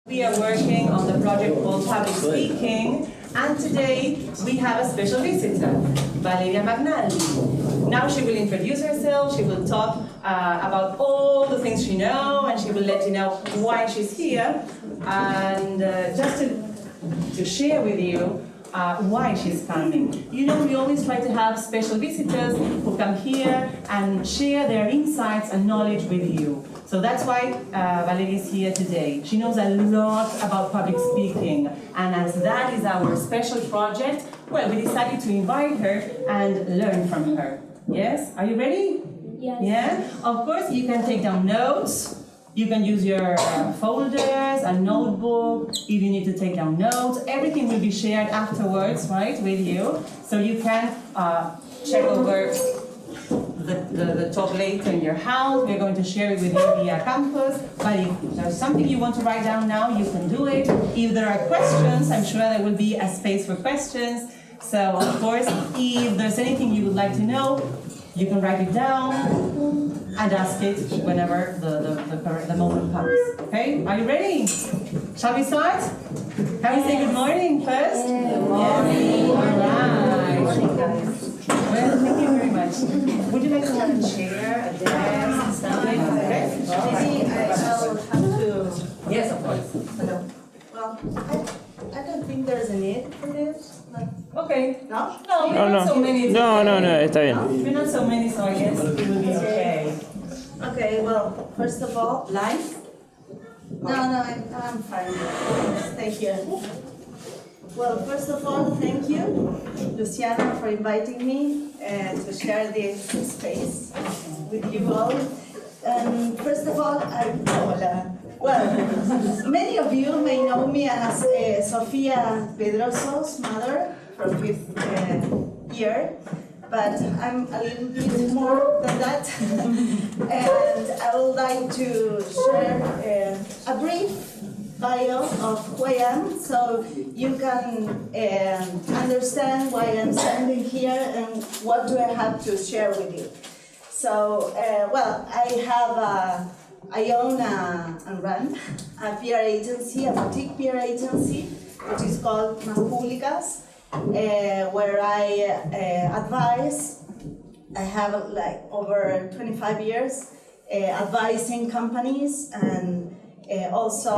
We are working on the project called Public Speaking, and today we have a special visitor, Valeria Magnaldi. Now she will introduce herself, she will talk about all the things she knows, and she will let you know why she's here, and just to share with you why she's coming. You know, we always try to have special visitors who come here and share their insights and knowledge with you. So that's why Valeria is here today. She knows a lot about public speaking, and as that is our special project, well, we decided to invite her and learn from her. Yes? Are you ready? Yes. Yeah? Of course, you can take down notes. You can use your folders, a notebook, if you need to take down notes. Everything will be shared afterwards, right, with you. So you can check over the talk later in your house. We're going to share it with you via campus. But if there's something you want to write down now, you can do it. If there are questions, I'm sure there will be a space for questions. So, of course, if there's anything you would like to know, you can write it down and ask it whenever the moment comes. Okay? Are you ready? Shall we start? Can we say good morning first? Good morning. All right. Well, thank you very much. Would you like to have a chair, a desk, something? Okay. Maybe I'll have to. Yes, of course. Hello. Well, I don't think there's a need for this. Like, Okay. no? No, we're not so many. No, está bien. We're not so many, so I guess it will be okay. Okay, well, first of all, Live? no, I'm fine. Stay here. Well, first of all, thank you, Luciana, for inviting me to share this space with you all. First of all, many of you may know me as Sofia Pedroso's mother from 5th year, but I'm a little bit more than that. And I would like to share a brief bio of who I am, so you can understand why I'm standing here and what do I have to share with you. So, I own and run a PR agency, a boutique PR agency, which is called Más Públicas, where I advise. I have like over 25 years advising companies and also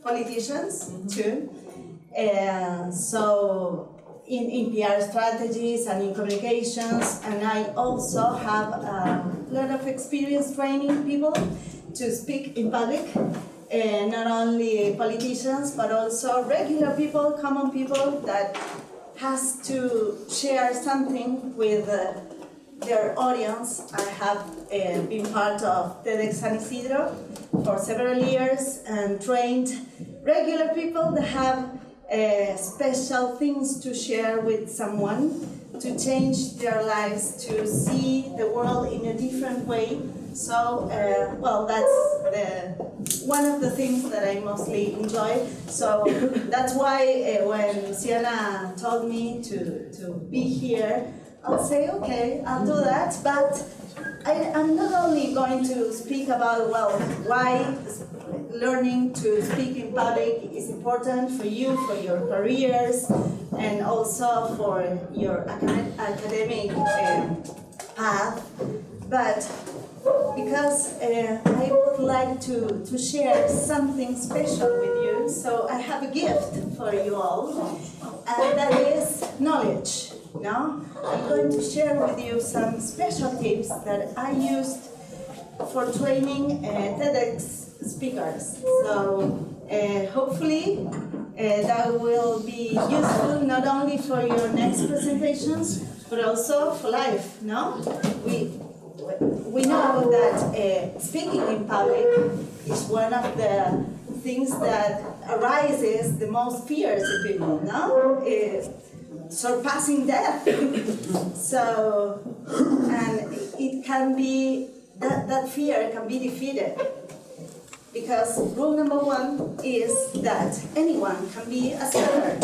politicians too. So in PR strategies and in communications, and I also have a lot of experience training people to speak in public, not only politicians, but also regular people, common people that has to share something with their audience. I have been part of TEDx San Isidro for several years and trained regular people that have special things to share with someone, to change their lives, to see the world in a different way. So, that's one of the things that I mostly enjoy. So that's why when Luciana told me to be here, I'll say, okay, I'll do that. But I'm not only going to speak about, why learning to speak in public is important for you, for your careers, and also for your academic path. But because I would like to share something special with you, so I have a gift for you all, and that is knowledge. No? I'm going to share with you some special tips that I used for training TEDx speakers. So hopefully that will be useful not only for your next presentations, but also for life. No? We know that speaking in public is one of the things that arises the most fears in people. No? Surpassing death. So, and it can be, that fear can be defeated. Because rule number one is that anyone can be a speaker.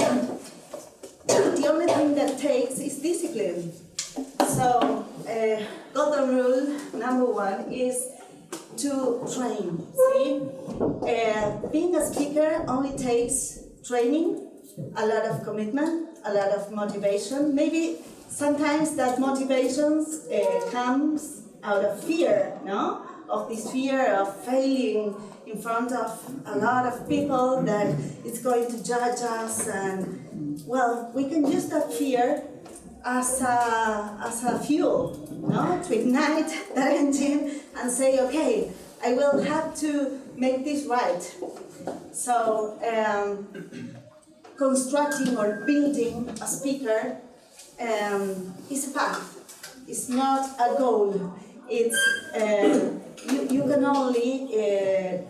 The only thing that takes is discipline. So, golden rule number one is to train. See, being a speaker only takes training, a lot of commitment, a lot of motivation. Maybe sometimes that motivation comes out of fear, no? Of this fear of failing in front of a lot of people that it's going to judge us, and well, we can use that fear as a fuel, no? To ignite that engine and say, okay, I will have to make this right. So constructing or building a speaker is a path. It's not a goal. It's you can only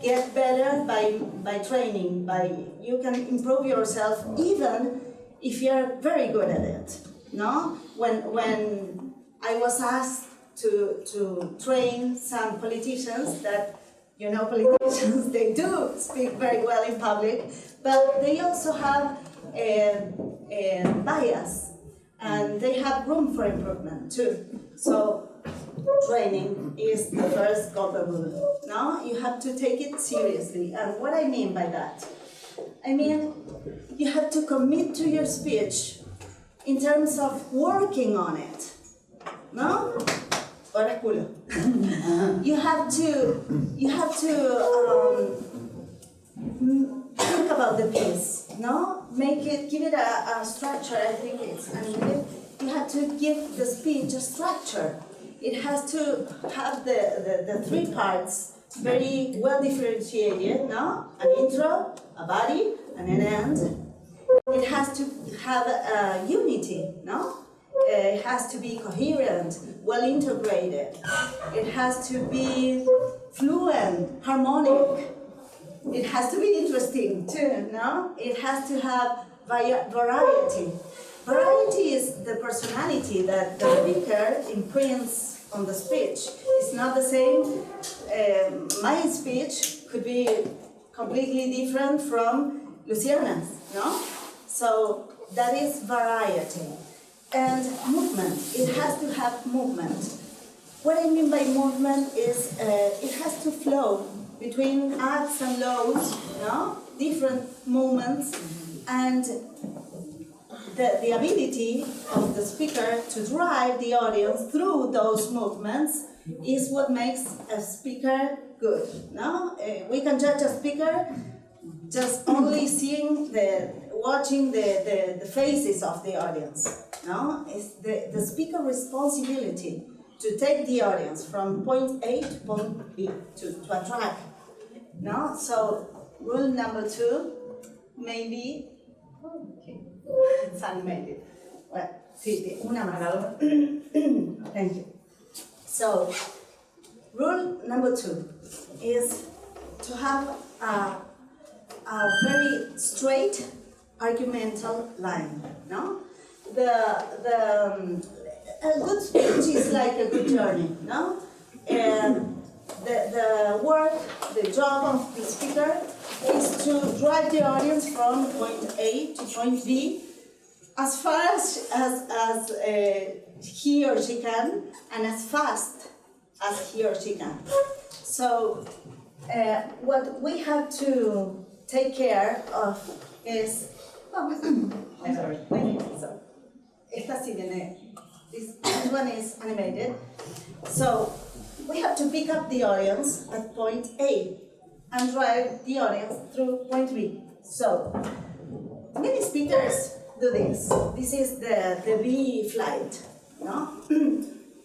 get better by training. You can improve yourself even if you're very good at it. No, when I was asked to train some politicians that, you know, politicians, they do speak very well in public, but they also have a bias, and they have room for improvement too. So training is the first golden rule. No, you have to take it seriously. And what I mean by that, I mean you have to commit to your speech in terms of working on it. No? Ahora culo. You have to think about the piece, no? Give it a structure. I think it's animated. You have to give the speech a structure. It has to have the three parts very well differentiated, no? An intro, a body, and an end. It has to have a unity, no? It has to be coherent, well integrated. It has to be fluent, harmonic. It has to be interesting too, no? It has to have variety. Variety is the personality that the speaker imprints on the speech. It's not the same. My speech could be completely different from Luciana's, no? So that is variety. And movement, it has to have movement. What I mean by movement is it has to flow between ups and lows, no? Different movements, and the ability of the speaker to drive the audience through those movements is what makes a speaker good, no? We can judge a speaker just only watching the faces of the audience. No, it's the speaker responsibility to take the audience from point A to point B to attract. No, so rule number 2, maybe. Okay, it's animated. Well, sí, una más. Thank you. So, rule number 2 is to have a very straight argumental line. No. A good speech is like a good journey, no? And the job of the speaker is to drive the audience from point A to point B as far as he or she can, and as fast as he or she can. So what we have to take care of is sorry, thank you. So, esta sí viene, this one is animated. So we have to pick up the audience at point A and drive the audience through point B. So many speakers do this. This is the B flight, no?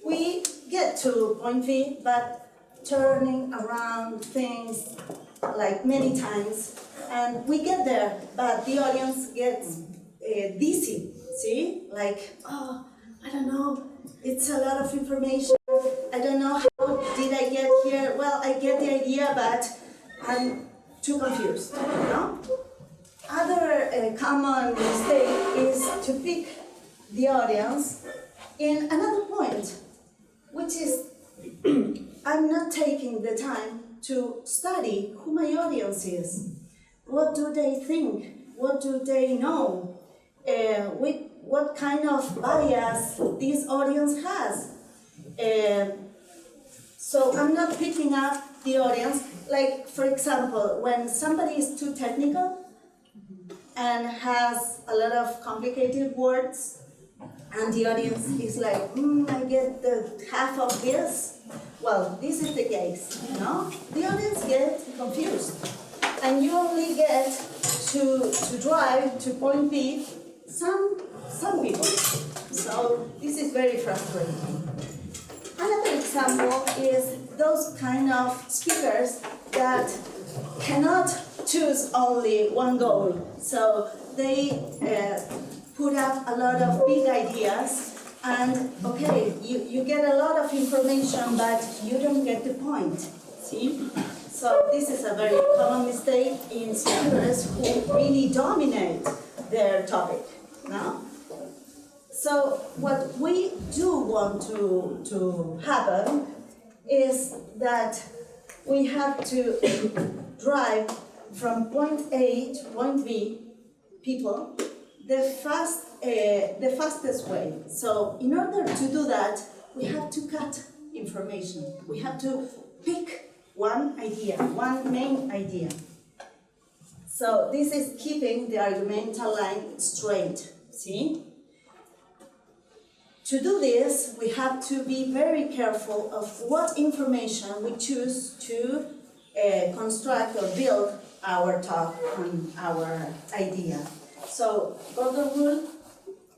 We get to point B, but turning around things like many times, and we get there, but the audience gets dizzy, see? Like, oh, I don't know, it's a lot of information, I don't know how did I get here, well, I get the idea, but I'm too confused, you know? Other common mistake is to pick the audience in another point, which is I'm not taking the time to study who my audience is. What do they think? What do they know? What kind of bias this audience has? So I'm not picking up the audience. Like, for example, when somebody is too technical and has a lot of complicated words, and the audience is like, I get the half of this. Well, this is the case, no? The audience gets confused. And you only get to drive to point B some people. So this is very frustrating. Another example is those kind of speakers that cannot choose only one goal. So they put up a lot of big ideas, and okay, you get a lot of information, but you don't get the point. See? So this is a very common mistake in speakers who really dominate their topic. No? So what we do want to happen is that we have to drive from point A to point B people the fastest way. So in order to do that, we have to cut information. We have to pick one idea, one main idea. So this is keeping the argumental line straight, see? To do this, we have to be very careful of what information we choose to construct or build our talk on our idea. So, golden rule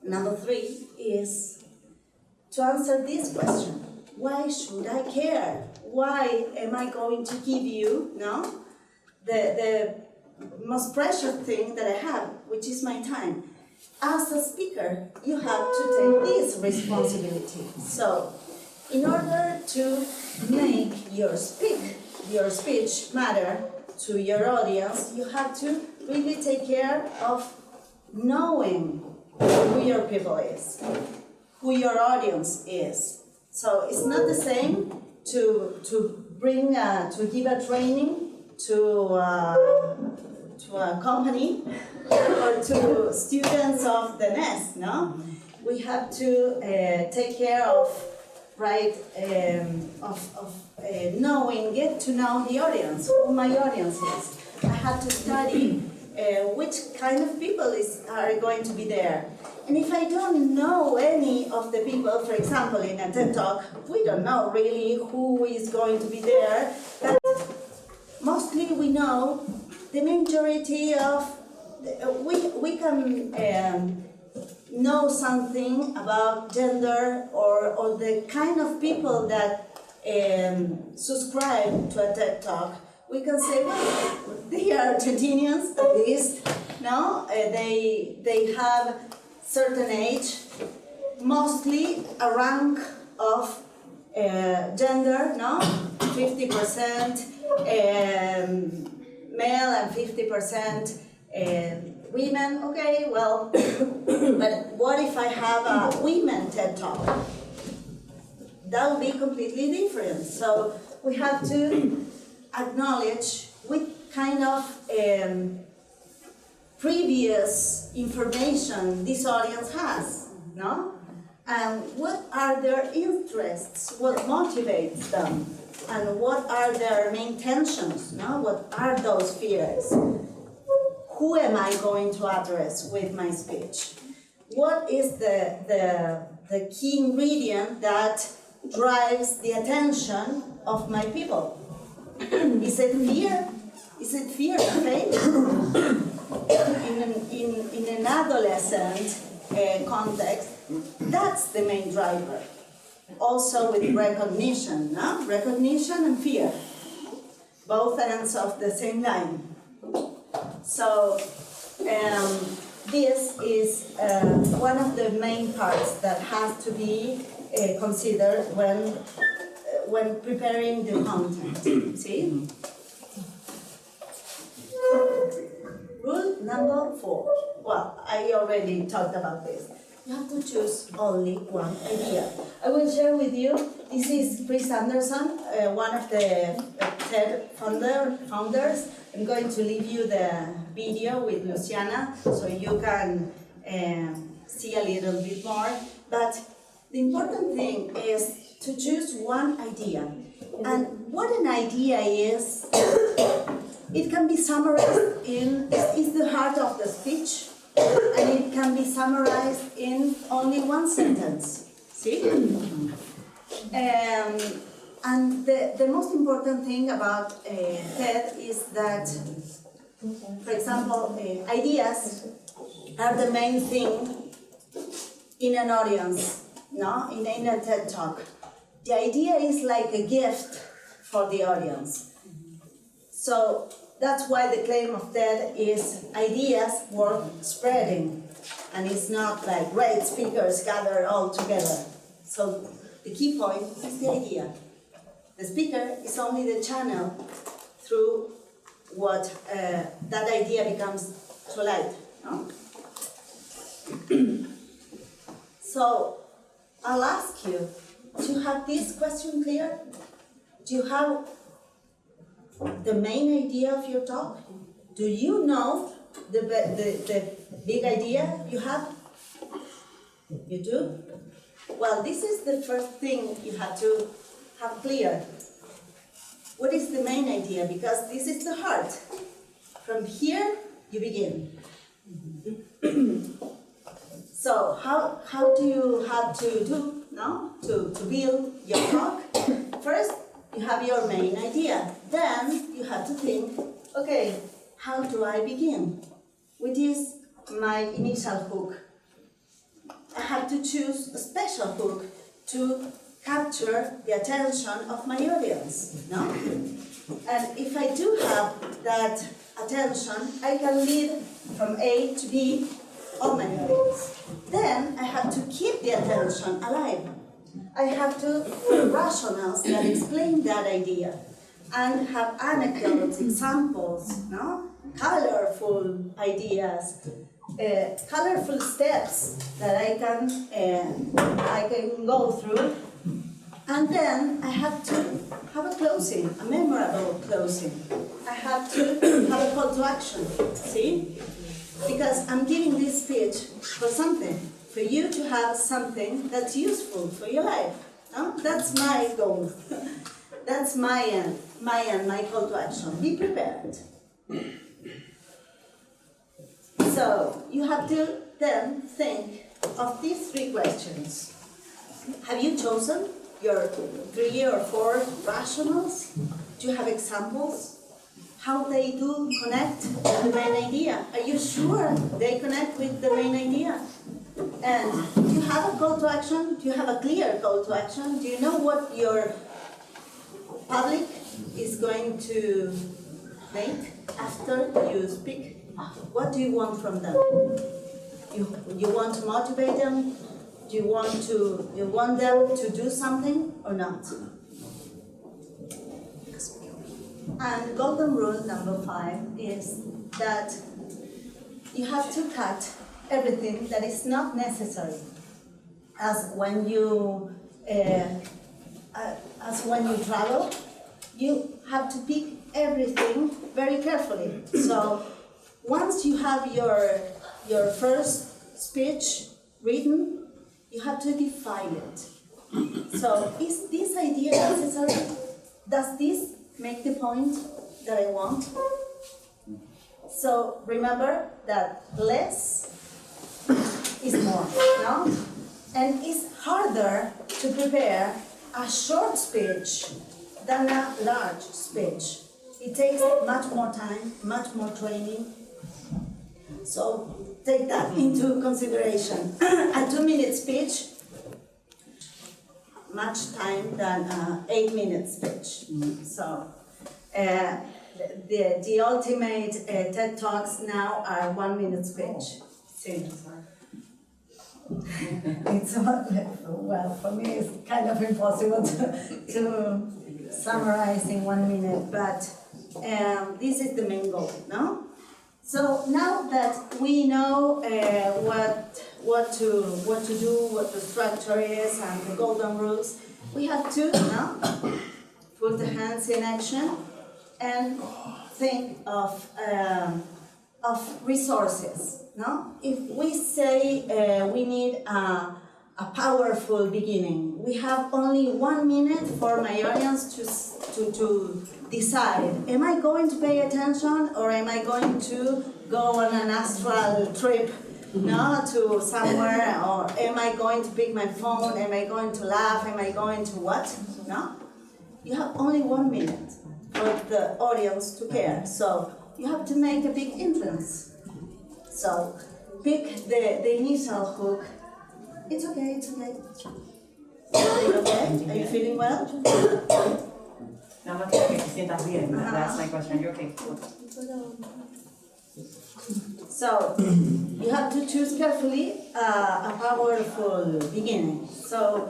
number 3 is to answer this question. Why should I care? Why am I going to give you, the most precious thing that I have, which is my time? As a speaker, you have to take this responsibility. So, in order to make your speech matter to your audience, you have to really take care of knowing who your people is, who your audience is. So it's not the same to give a training to a company or to students of the nest. No, we have to take care of knowing, get to know the audience, who my audience is. I have to study which kind of people are going to be there. And if I don't know any of the people, for example, in a TED Talk, we don't know really who is going to be there, but mostly we know the majority of, we can know something about gender or the kind of people that subscribe to a TED Talk. We can say, well, they are Argentinians at least, no? They have certain age, mostly a rank of gender, no? 50% male and 50% women. Okay, well, but what if I have a women TED Talk? That would be completely different. So we have to acknowledge what kind of previous information this audience has, no? And what are their interests, what motivates them, and what are their main tensions, no? What are those fears? Who am I going to address with my speech? What is the key ingredient that drives the attention of my people? Is it fear? Is it fear of faith? In an adolescent context, that's the main driver. Also with recognition, no? Recognition and fear, both ends of the same line. So this is one of the main parts that has to be considered when preparing the content. See? Rule number 4. Well, I already talked about this. You have to choose only one idea. I will share with you, this is Chris Anderson, one of the TED founders. I'm going to leave you the video with Luciana so you can see a little bit more. But the important thing is to choose one idea. And what an idea is, it can be summarized in, it's the heart of the speech, and it can be summarized in only one sentence. See? And the most important thing about TED is that, for example, ideas are the main thing in an audience, no? In a TED Talk. The idea is like a gift for the audience. So that's why the claim of TED is ideas worth spreading. And it's not like great speakers gather all together. So the key point is the idea. The speaker is only the channel through what that idea becomes to light. No? So I'll ask you, do you have this question clear? Do you have the main idea of your talk? Do you know the big idea you have? You do? Well, this is the first thing you have to have clear. What is the main idea? Because this is the heart. From here, you begin. So how do you have to do now to build your talk? First, you have your main idea. Then you have to think, okay, how do I begin? Which is my initial hook. I have to choose a special hook to capture the attention of my audience, no? And if I do have that attention, I can lead from A to B of my audience. Then I have to keep the attention alive. I have to put rationales that explain that idea and have anecdotes, examples, no? Colorful ideas, colorful steps that I can go through. And then I have to have a closing, a memorable closing. I have to have a call to action, see? Because I'm giving this speech for something, for you to have something that's useful for your life. No? That's my goal. That's my end, my call to action. Be prepared. So you have to then think of these three questions. Have you chosen your 3 or 4 rationals? Do you have examples? How they do connect with the main idea? Are you sure they connect with the main idea? And do you have a call to action? Do you have a clear call to action? Do you know what your public is going to make after you speak? What do you want from them? You want to motivate them? Do you want them to do something or not? And golden rule number 5 is that you have to cut everything that is not necessary. As when you travel, you have to pick everything very carefully. So once you have your first speech written, you have to define it. So is this idea necessary? Does this make the point that I want? So remember that less is more, no? And it's harder to prepare a short speech than a large speech. It takes much more time, much more training. So take that into consideration. A 2-minute speech, much time than an 8-minute speech. So the ultimate TED Talks now are 1-minute speech. See? It's well, for me it's kind of impossible to summarize in 1 minute, but this is the main goal, no? So now that we know what to do, what the structure is, and the golden rules, we have to put the hands in action and think of resources. No, if we say we need a powerful beginning, we have only 1 minute for my audience to decide, am I going to pay attention or am I going to go on an astral trip, to somewhere, or am I going to pick my phone, am I going to laugh, am I going to what, You have only 1 minute for the audience to care, so you have to make a big entrance. So pick the initial hook. It's okay, it's okay. Are you okay? Are you feeling well? Nada más quiero que te sientas bien. That's my question. You're okay. So you have to choose carefully a powerful beginning. So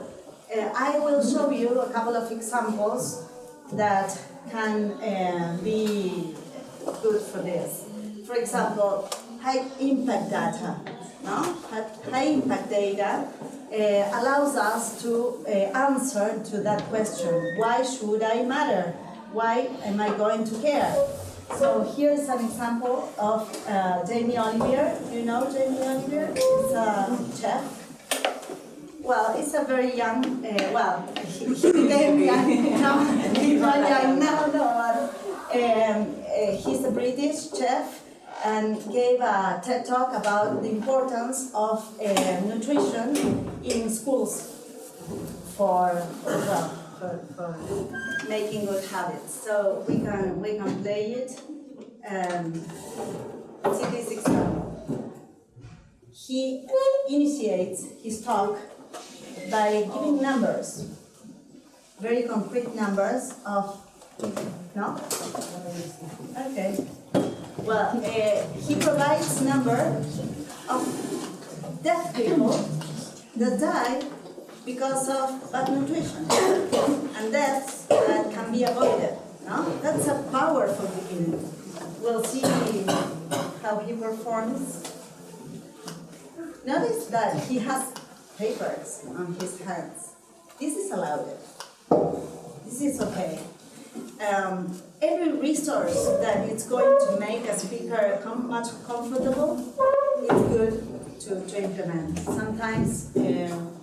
I will show you a couple of examples that can be good for this. For example, high impact data. High impact data allows us to answer to that question. Why should I matter? Why am I going to care? So here's an example of Jamie Oliver. Do you know Jamie Oliver? He's a chef. Well, he's a very young, he became young, he's not young now, he's a British chef and gave a TED Talk about the importance of nutrition in schools for making good habits. So we can play it. See this example. He initiates his talk by giving numbers, very concrete numbers of, no? Okay. Well, he provides number of deaf people that die because of bad nutrition and deaths that can be avoided. No? That's a powerful beginning. We'll see how he performs. Notice that he has papers on his hands. This is allowed. This is okay. Every resource that is going to make a speaker much comfortable is good to implement. Sometimes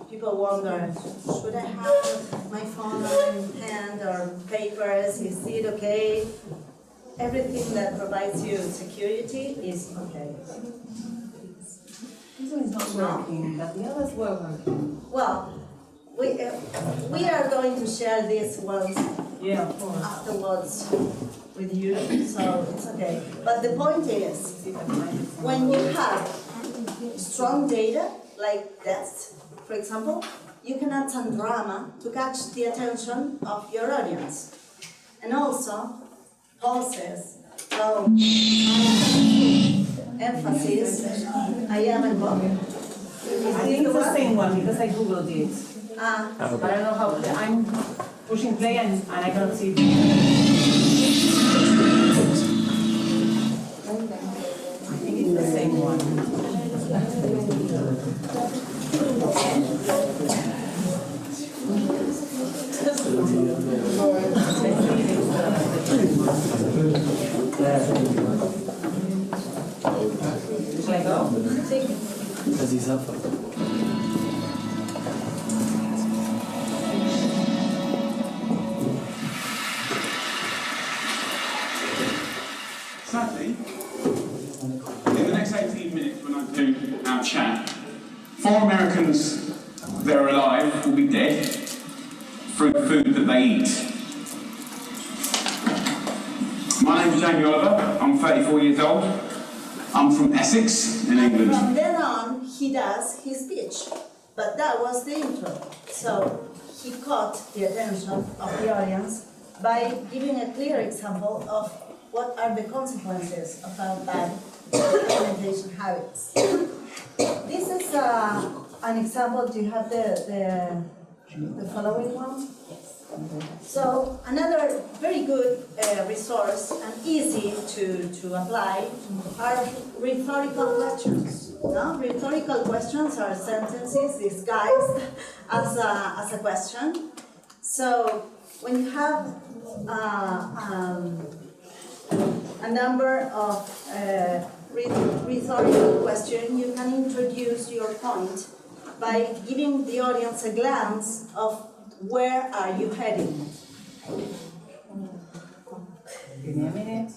people wonder, should I have my phone in hand or papers? Is it okay? Everything that provides you security is okay. This one is not working, but the others were working. Well, we are going to share this once afterwards with you, so it's okay. But the point is, when you have strong data like that, for example, you can add some drama to catch the attention of your audience. And also, pauses, emphasis, I am involved. I think it's the same one because I googled it. But I don't know how. I'm pushing play and I cannot see it. I think it's the same one. Shall I go? Because he's up. Sadly, in the next 18 minutes when I do our chat, 4 Americans that are alive will be dead through the food that they eat. My name's Jamie Oliver, I'm 34 years old. I'm from Essex in England. From then on, he does his speech. But that was the intro. So he caught the attention of the audience by giving a clear example of what are the consequences of our bad alimentation habits. This is an example. Do you have the following one? So another very good resource and easy to apply are rhetorical questions. No? Rhetorical questions are sentences disguised as a question. So when you have a number of rhetorical questions, you can introduce your point by giving the audience a glance of where are you heading. Give me a minute.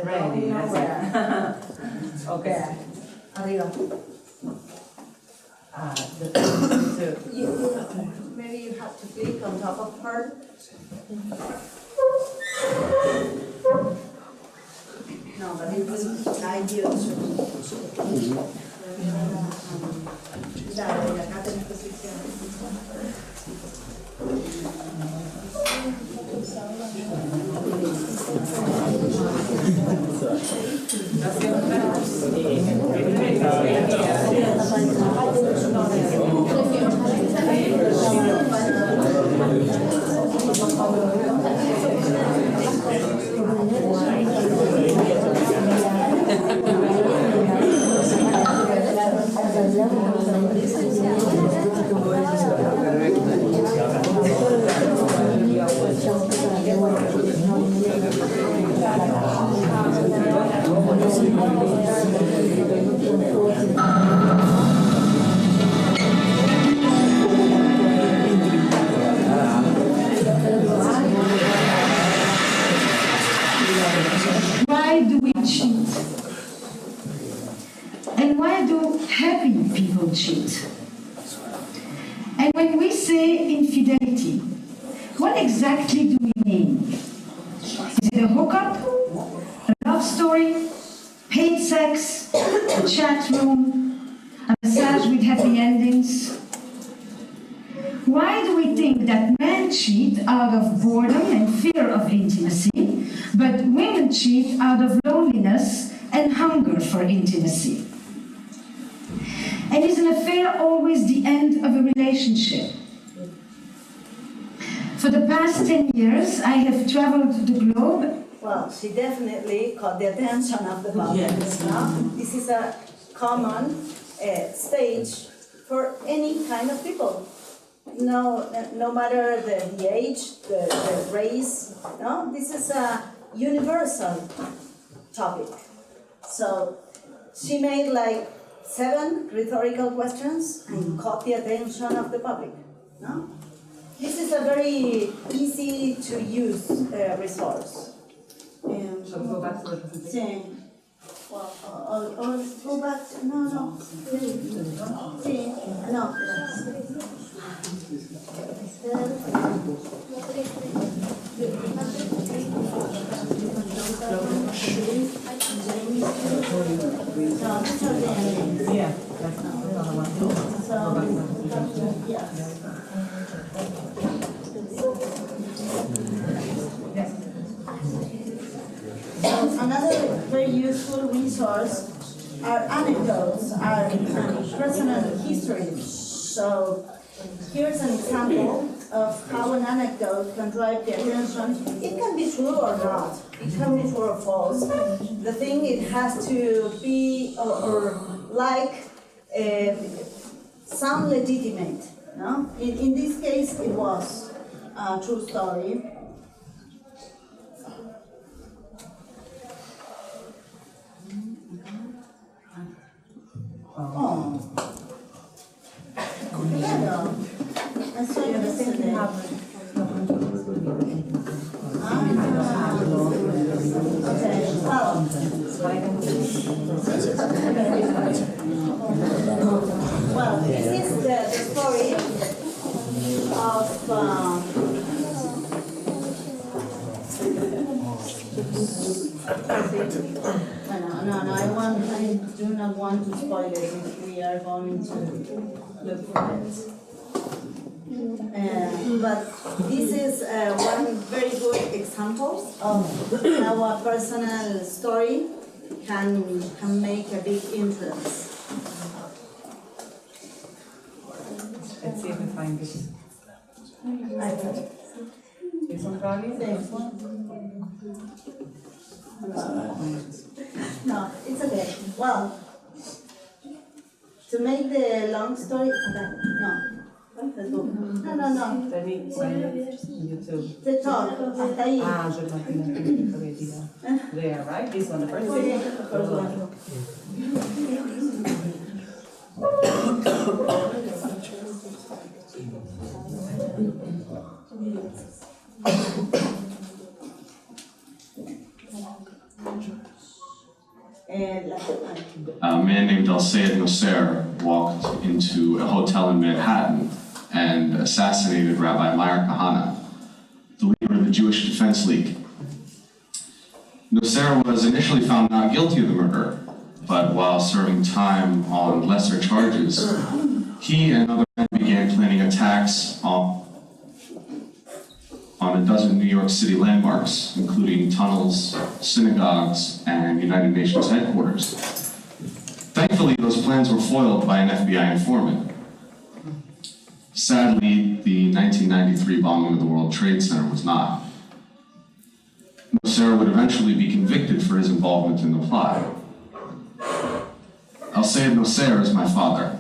Ready, okay. Arriba. Maybe you have to click on top of her. No, but it will guide you through. Dale, acá tenés posición. Why do we cheat? And why do happy people cheat? And when we say infidelity, what exactly do we mean? Is it a hookup, a love story, paid sex, a chat room, a massage with happy endings? Why do we think that men cheat out of boredom and fear of intimacy, but women cheat out of loneliness and hunger for intimacy? And is an affair always the end of a relationship? For the past 10 years, I have traveled the globe. Well, she definitely caught the attention of the public. Yes. No? This is a common stage for any kind of people. No matter the age, the race, no? This is a universal topic. So she made like 7 rhetorical questions and caught the attention of the public. No? This is a very easy to use resource. Shall we go back to the presentation? Sí. Well, or go back to, no. Sí, no. Yeah, that's another one. Another very useful resource are anecdotes, are personal histories. So here's an example of how an anecdote can drive the attention. It can be true or not. It can be true or false. The thing, it has to be or like sound legitimate. No? In this case, it was a true story. Oh. Claro. Eso yo no sé de. Okay. Well, this is the story of I do not want to spoil it if we are going to look for it. But this is one very good example of how a personal story can make a big influence. Let's see if we find this. This one probably? No, it's okay. Well, to make the long story, no. No. Let me find it in YouTube. The top, hasta ahí. Ah, yo lo había tirado. There, right? This one, the first Sí, thing. the first one. A man named Al-Sayed Nasser walked into a hotel in Manhattan and assassinated Rabbi Meir Kahane, the leader of the Jewish Defense League. Nasser was initially found not guilty of the murder, but while serving time on lesser charges, he and other men began planning attacks on a dozen New York City landmarks, including tunnels, synagogues, and United Nations headquarters. Thankfully, those plans were foiled by an FBI informant. Sadly, the 1993 bombing of the World Trade Center was not. Nasser would eventually be convicted for his involvement in the plot. Al-Sayed Nasser is my father.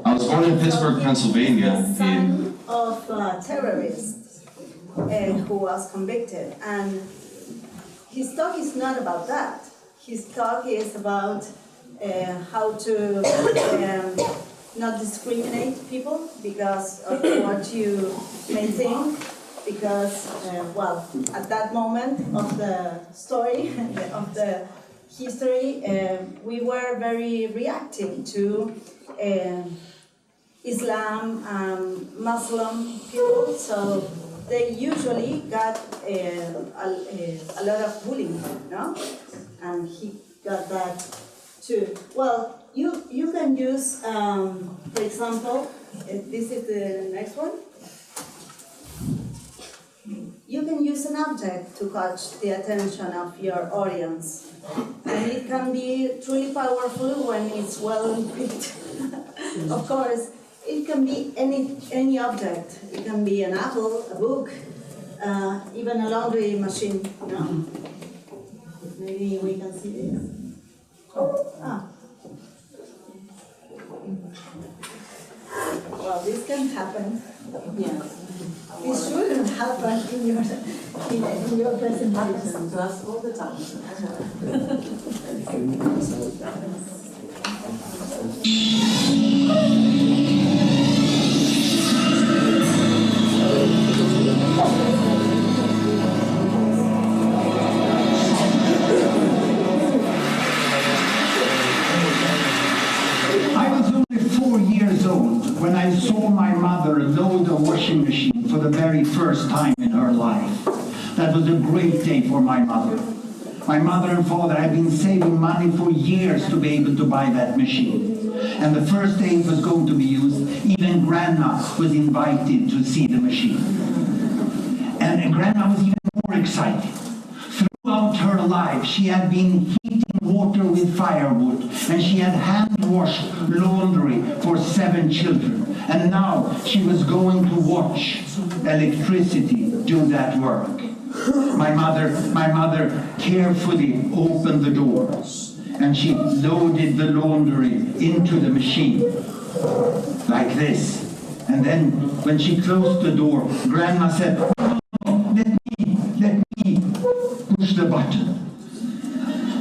I was born in Pittsburgh, Pennsylvania in... Of a terrorist who was convicted, and his talk is not about that. His talk is about how to not discriminate people because of what you may think, because, well, at that moment of the story, of the history, we were very reactive to Islam and Muslim people, so they usually got a lot of bullying, no? And he got that too. Well, you can use, for example, this is the next one. You can use an object to catch the attention of your audience. And it can be truly powerful when it's well equipped. Of course, it can be any object. It can be an apple, a book, even a laundry machine. You know? Maybe we can see this. Well, this can happen. Yes. It shouldn't happen in your presentation. To us all the time. I was only 4 years old when I saw my mother load a washing machine for the very first time in her life. That was a great day for my mother. My mother and father had been saving money for years to be able to buy that machine. And the first day it was going to be used, even Grandma was invited to see the machine. And Grandma was even more excited. Throughout her life, she had been heating water with firewood, and she had hand-washed laundry for 7 children. And now she was going to watch electricity do that work. My mother carefully opened the door, and she loaded the laundry into the machine, like this. And then, when she closed the door, Grandma said, let me push the button.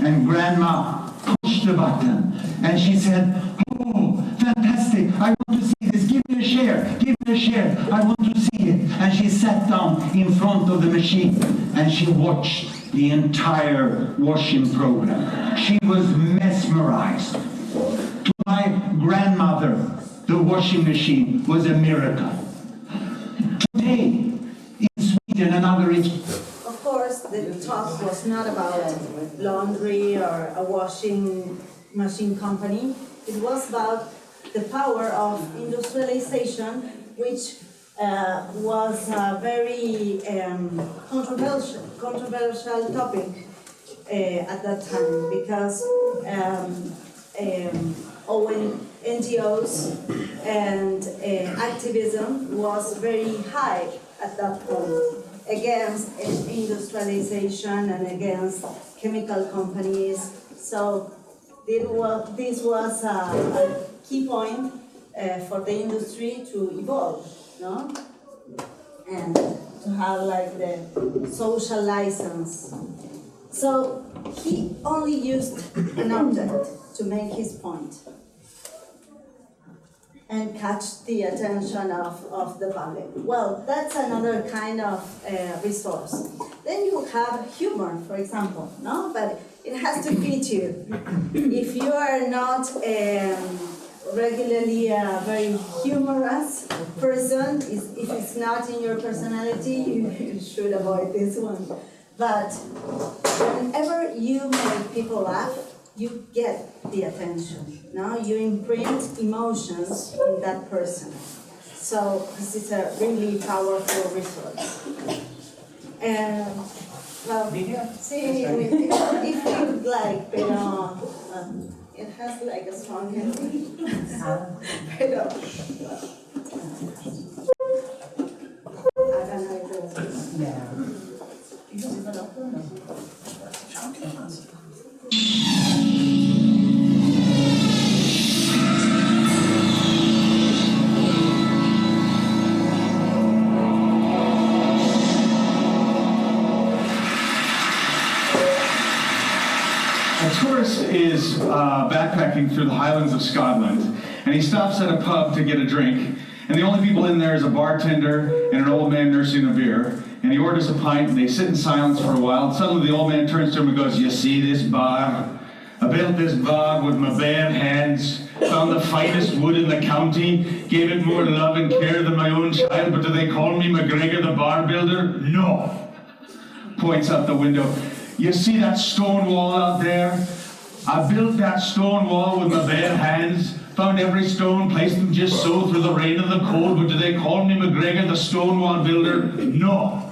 And Grandma pushed the button, and she said, "Oh, fantastic, I want to see this, give me a share, I want to see it." And she sat down in front of the machine, and she watched the entire washing program. She was mesmerized. To my grandmother, the washing machine was a miracle. Today, in Sweden and other Of course, the talk was not about laundry or a washing machine company. It was about the power of industrialization, which was a very controversial topic at that time, because NGOs and activism was very high at that point against industrialization and against chemical companies. So this was a key point for the industry to evolve, no? And to have like the social license. So he only used an object to make his point and catch the attention of the public. Well, that's another kind of resource. Then you have humor, for example, no? But it has to fit you. If you are not regularly a very humorous person, if it's not in your personality, you should avoid this one. But whenever you make people laugh, you get the attention, no? You imprint emotions in that person. So this is a really powerful resource. Well, see, if you like, pero it has like a strong ending. Pero, I don't know if it's... A tourist is backpacking through the Highlands of Scotland, and he stops at a pub to get a drink, and the only people in there is a bartender and an old man nursing a beer, and he orders a pint, and they sit in silence for a while, and suddenly the old man turns to him and goes, "You see this bar? I built this bar with my bare hands, found the finest wood in the county, gave it more love and care than my own child, but do they call me McGregor the bar builder? No." Points out the window. "You see that stone wall out there? I built that stone wall with my bare hands, found every stone, placed them just so through the rain and the cold, but do they call me McGregor the stone wall builder? No."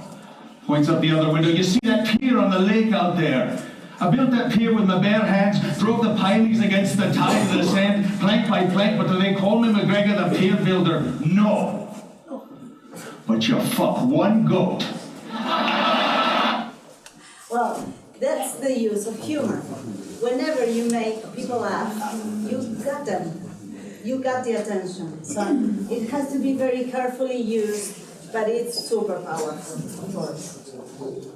Points out the other window. "You see that pier on the lake out there? I built that pier with my bare hands, drove the pilings against the tide of the sand, plank by plank, but do they call me McGregor the pier builder? No. But you fuck one goat." Well, that's the use of humor. Whenever you make people laugh, you got them. You got the attention. So it has to be very carefully used, but it's super powerful, of course.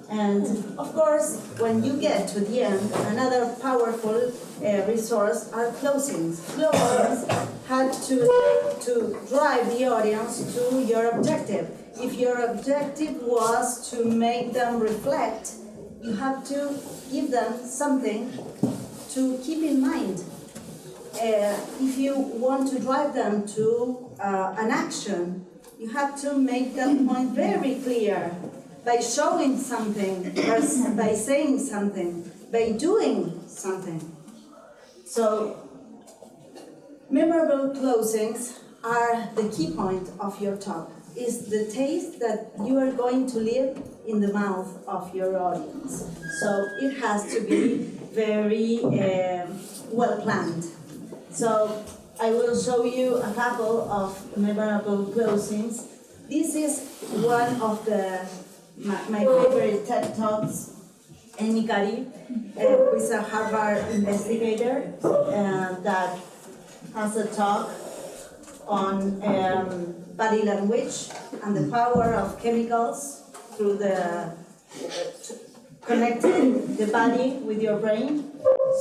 And of course, when you get to the end, another powerful resource are closings. Closings had to drive the audience to your objective. If your objective was to make them reflect, you have to give them something to keep in mind. If you want to drive them to an action, you have to make that point very clear by showing something, or by saying something, by doing something. So, memorable closings are the key point of your talk. Is the taste that you are going to leave in the mouth of your audience. So it has to be very well planned. So I will show you a couple of memorable closings. This is one of my favorite TED Talks. Amy Cuddy, who is a Harvard investigator that has a talk on body language and the power of chemicals through the connecting the body with your brain.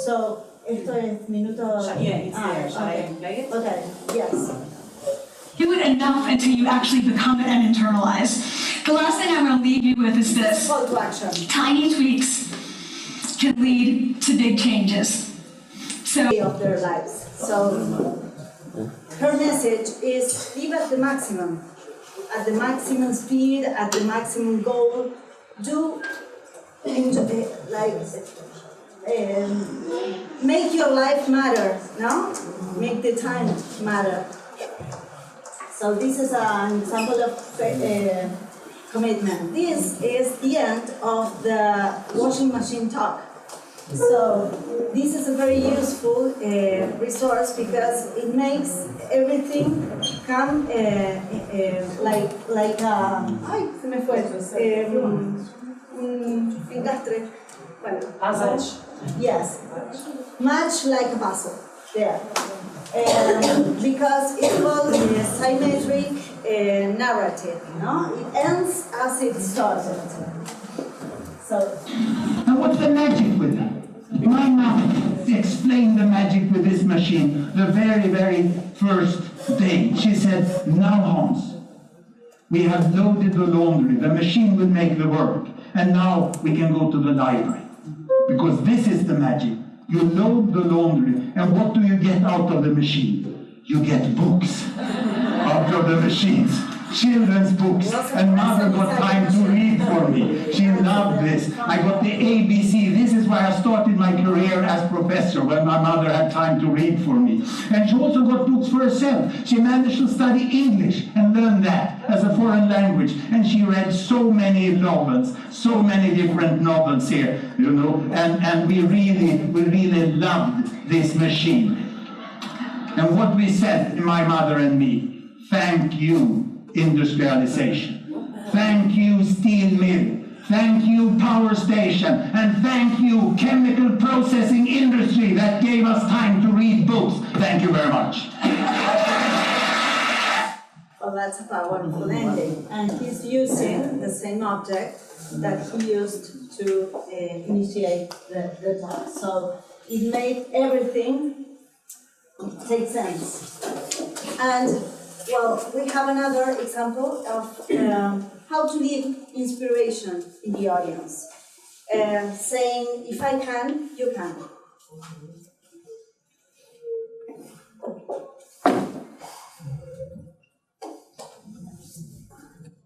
So, esto es minuto. Yeah, it's there. Shall I Okay. play it? Okay. Yes. Do it enough until you actually become it and internalize. The last thing I'm going to leave you with is this. Call to action. Tiny tweaks can lead to big changes. So Of their lives. So, her message is live at the maximum speed, at the maximum goal. Do make your life matter, no? Make the time matter. So this is an example of commitment. This is the end of the washing machine talk. So this is a very useful resource because it makes everything come like ay, se me fue. Engastre. Bueno, Puzzle. yes, much like a puzzle. there. Because it's called a symmetric narrative, no? It ends as it started. So. And what's the magic with that? My mom explained the magic with this machine the very, very first day. She said, now Hans, we have loaded the laundry. The machine will make the work. And now we can go to the library. Because this is the magic. You load the laundry, and what do you get out of the machine? You get books out of the machines. Children's books, and mother got time to read for me. She loved this. I got the ABC. This is why I started my career as professor, when my mother had time to read for me. And she also got books for herself. She managed to study English and learn that as a foreign language. And she read so many novels, so many different novels here, you know. And we really loved this machine. And what we said, my mother and me, thank you, industrialization. Thank you, steel mill. Thank you, power station. And thank you, chemical processing industry that gave us time to read books. Thank you very much. Well, that's a powerful ending. And he's using the same object that he used to initiate the talk. So it made everything take sense. And well, we have another example of how to leave inspiration in the audience. Saying, if I can, you can.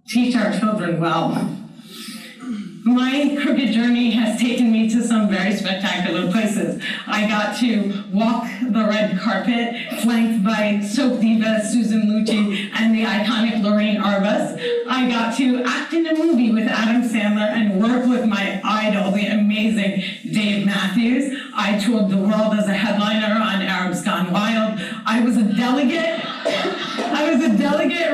Teach our children well. My crooked journey has taken me to some very spectacular places. I got to walk the red carpet, flanked by soap diva Susan Lucci and the iconic Lorraine Arbus. I got to act in a movie with Adam Sandler and work with my idol, the amazing Dave Matthews. I toured the world as a headliner on Arabs Gone Wild. I was a delegate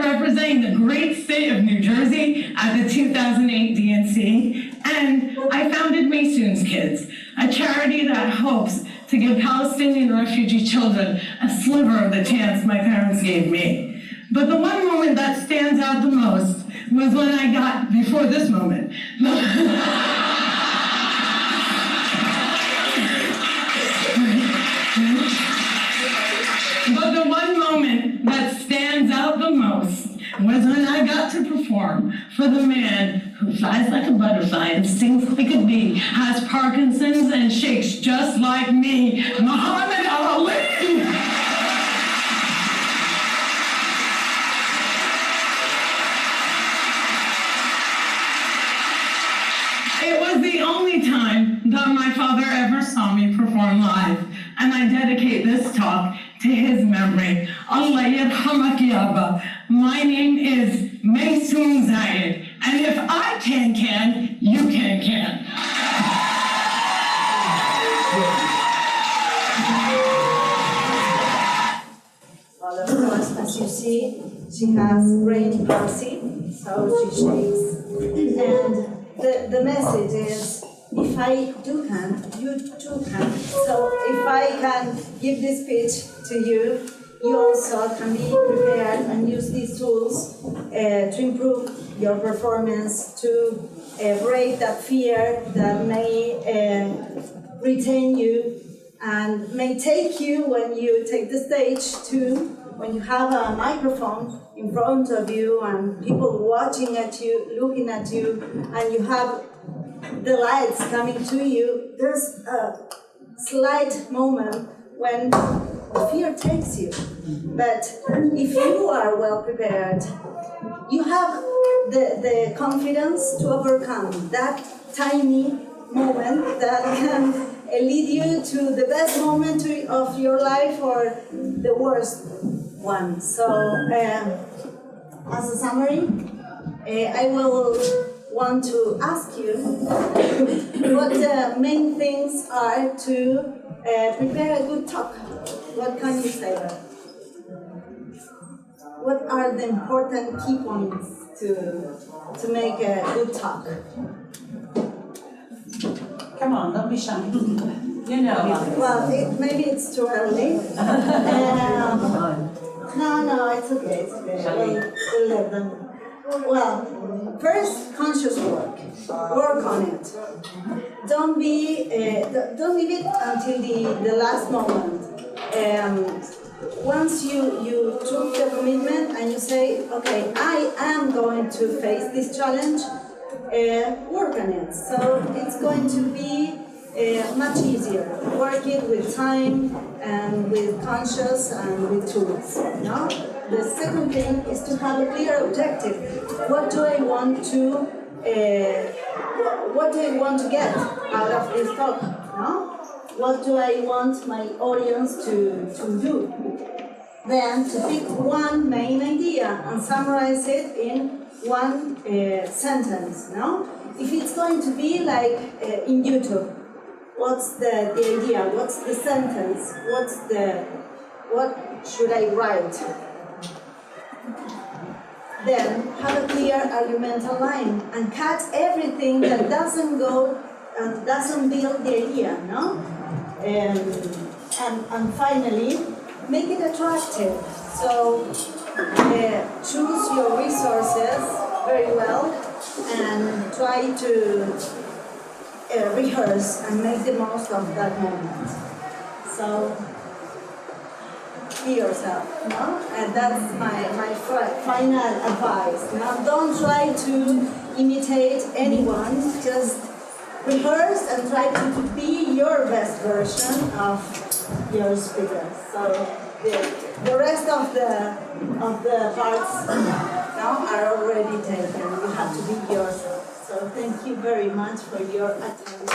representing the great state of New Jersey at the 2008 DNC, and I founded Maysoon's Kids, a charity that hopes to give Palestinian refugee children a sliver of the chance my parents gave me. But the one moment that stands out the most was when I got, before this moment, but the one moment that stands out the most was when I got to perform for the man who flies like a butterfly and stings like a bee, has Parkinson's and shakes just like me, Muhammad Ali! It was the only time that my father ever saw me perform live, and I dedicate this talk to his memory. Allah yarhamak yaba. My name is Maysoon Zayed, and if I can, you can. Well, of course, as you see, she has brain palsy, so she shakes. And the message is, if I can, you too can. So if I can give this pitch to you, you also can be prepared and use these tools to improve your performance, to break that fear that may retain you and may take you when you take the stage to when you have a microphone in front of you and people watching at you, looking at you, and you have the lights coming to you. There's a slight moment when the fear takes you. But if you are well prepared, you have the confidence to overcome that tiny moment that can lead you to the best moment of your life or the worst one. So, as a summary, I will want to ask you what the main things are to prepare a good talk. What can you say? What are the important key points to make a good talk? Come on, don't be shy. You know, Monica. Well, maybe it's too early. No, it's okay, we'll let them. Well, first, conscious work. Work on it. Don't leave it until the last moment. Once you took the commitment and you say, okay, I am going to face this challenge, work on it. So it's going to be much easier. Work it with time and with conscious and with tools. No? The second thing is to have a clear objective. What do I want to get out of this talk? No? What do I want my audience to do? Then to pick one main idea and summarize it in one sentence. No? If it's going to be like in YouTube, what's the idea? What's the sentence? What should I write? Then have a clear argumental line and cut everything that doesn't go and doesn't build the idea, no? And finally, make it attractive. So choose your resources very well and try to rehearse and make the most of that moment. So be yourself, no? And that's my final advice. Now, don't try to imitate anyone, just rehearse and try to be your best version of your speaker. So the rest of the parts now are already taken. You have to be yourself. So thank you very much for your attention.